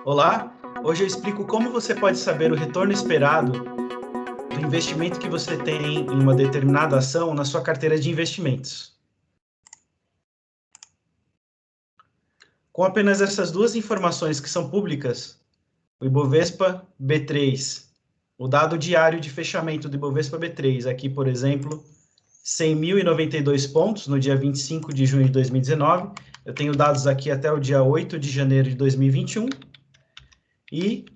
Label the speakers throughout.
Speaker 1: Olá, hoje eu explico como você pode saber o retorno esperado do investimento que você tem em uma determinada ação na sua carteira de investimentos. Com apenas essas duas informações que são públicas, o Ibovespa B3, o dado diário de fechamento do Ibovespa B3, aqui, por exemplo, 100.092 pontos no dia 25 de junho de 2019, eu tenho dados aqui até o dia 8 de janeiro de 2021, e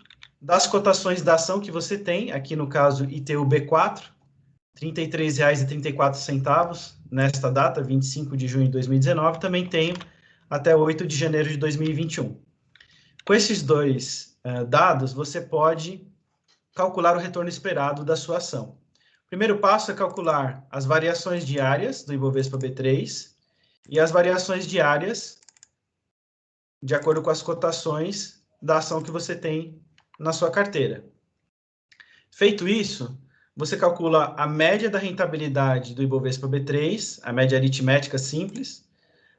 Speaker 1: das cotações da ação que você tem, aqui no caso ITU-B4, R$ 33,34 nesta data, 25 de junho de 2019, também tenho até 8 de janeiro de 2021. Com esses dois dados, você pode calcular o retorno esperado da sua ação. O primeiro passo é calcular as variações diárias do Ibovespa B3 e as variações diárias de acordo com as cotações da ação que você tem na sua carteira. Feito isso, você calcula a média da rentabilidade do Ibovespa B3, a média aritmética simples,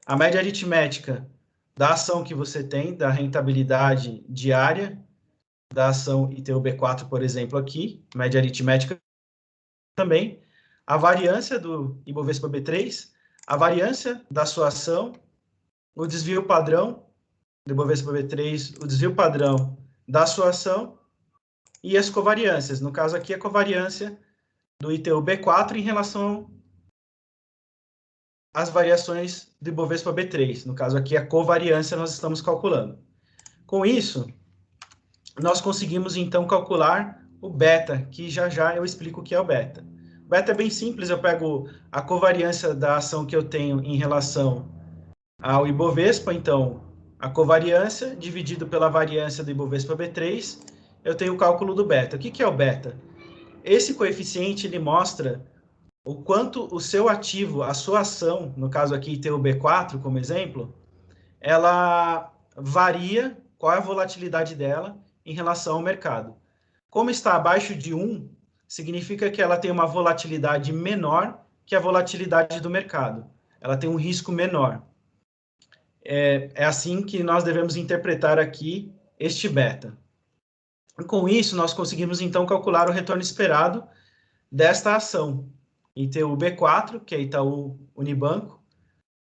Speaker 1: a média aritmética da ação que você tem, da rentabilidade diária da ação ITU-B4, por exemplo, aqui, média aritmética também, a variância do Ibovespa B3, a variância da sua ação, o desvio padrão do Ibovespa B3, o desvio padrão da sua ação e as covariâncias. No caso aqui, a covariância do ITU-B4 em relação às variações do Ibovespa B3. No caso aqui, a covariância nós estamos calculando. Com isso, nós conseguimos, então, calcular o beta, que já já eu explico o que é o beta. O beta é bem simples, eu pego a covariância da ação que eu tenho em relação ao Ibovespa, então, a covariância dividido pela variância do Ibovespa B3, eu tenho o cálculo do beta. O que é o beta? Esse coeficiente, ele mostra o quanto o seu ativo, a sua ação, no caso aqui ITU-B4 como exemplo, ela varia, qual é a volatilidade dela em relação ao mercado. Como está abaixo de 1, significa que ela tem uma volatilidade menor que a volatilidade do mercado. Ela tem um risco menor. É assim que nós devemos interpretar aqui este beta. Com isso, nós conseguimos, então, calcular o retorno esperado desta ação, ITU-B4, que é Itaú Unibanco,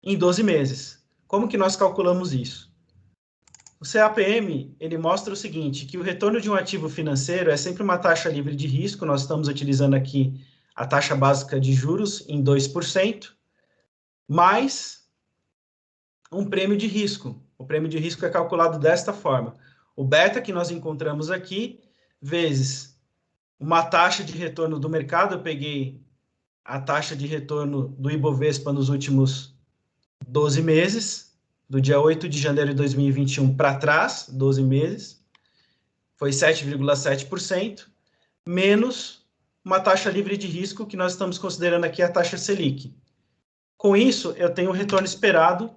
Speaker 1: em 12 meses. Como que nós calculamos isso? O CAPM, ele mostra o seguinte, que o retorno de um ativo financeiro é sempre uma taxa livre de risco, nós estamos utilizando aqui a taxa básica de juros em 2%, mais um prêmio de risco. O prêmio de risco é calculado desta forma. O beta que nós encontramos aqui, vezes uma taxa de retorno do mercado, eu peguei a taxa de retorno do Ibovespa nos últimos 12 meses, do dia 8 de janeiro de 2021 para trás, 12 meses, foi 7,7%, menos uma taxa livre de risco, que nós estamos considerando aqui a taxa Selic. Com isso, eu tenho o retorno esperado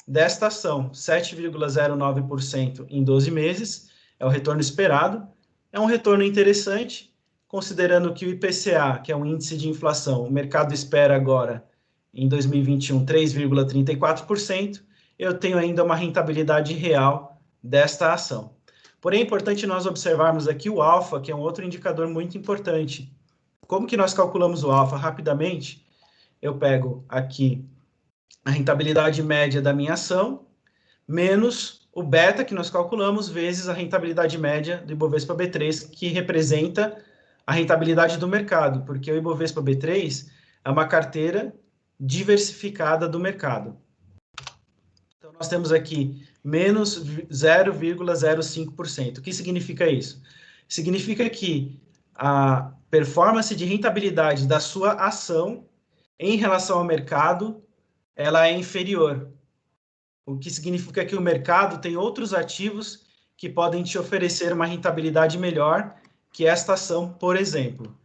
Speaker 1: desta ação, 7,09% em 12 meses, é o retorno esperado. É um retorno interessante, considerando que o IPCA, que é um índice de inflação, o mercado espera agora, em 2021, 3,34%, eu tenho ainda uma rentabilidade real desta ação. Porém, é importante nós observarmos aqui o alfa, que é um outro indicador muito importante. Como que nós calculamos o alfa? Rapidamente, eu pego aqui a rentabilidade média da minha ação, menos o beta que nós calculamos, vezes a rentabilidade média do Ibovespa B3, que representa a rentabilidade do mercado, porque o Ibovespa B3 é uma carteira diversificada do mercado. Então, nós temos aqui menos 0,05%. O que significa isso? Significa que a performance de rentabilidade da sua ação em relação ao mercado, ela é inferior. O que significa que o mercado tem outros ativos que podem te oferecer uma rentabilidade melhor que esta ação, por exemplo.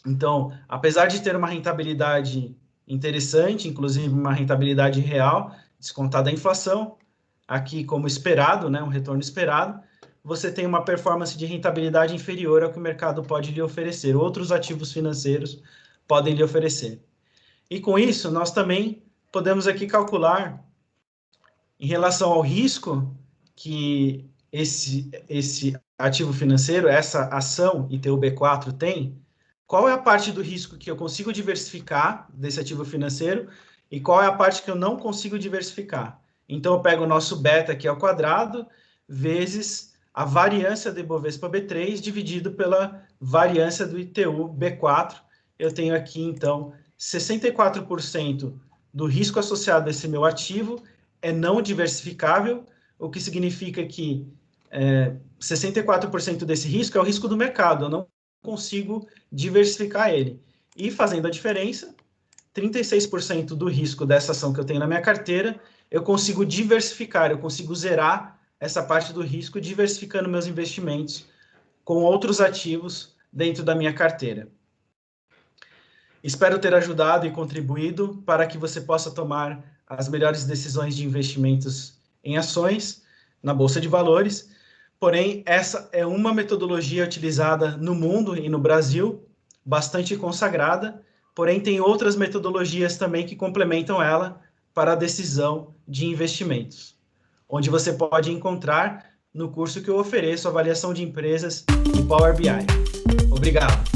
Speaker 1: Então, apesar de ter uma rentabilidade interessante, inclusive uma rentabilidade real, descontada a inflação, aqui como esperado, né, um retorno esperado, você tem uma performance de rentabilidade inferior ao que o mercado pode lhe oferecer, outros ativos financeiros podem lhe oferecer. E com isso, nós também podemos aqui calcular, em relação ao risco que esse ativo financeiro, essa ação ITU-B4 tem, qual é a parte do risco que eu consigo diversificar desse ativo financeiro e qual é a parte que eu não consigo diversificar. Então, eu pego o nosso beta, que é o quadrado, vezes a variância do Ibovespa B3 dividido pela variância do ITU B4. Eu tenho aqui, então, 64% do risco associado a esse meu ativo é não diversificável, o que significa que 64% desse risco é o risco do mercado, eu não consigo diversificar ele. E fazendo a diferença, 36% do risco dessa ação que eu tenho na minha carteira, eu consigo diversificar, eu consigo zerar essa parte do risco diversificando meus investimentos com outros ativos dentro da minha carteira. Espero ter ajudado e contribuído para que você possa tomar as melhores decisões de investimentos em ações na Bolsa de Valores. Porém, essa é uma metodologia utilizada no mundo e no Brasil, bastante consagrada, porém tem outras metodologias também que complementam ela para a decisão de investimentos, onde você pode encontrar no curso que eu ofereço, avaliação de empresas e Power BI. Obrigado.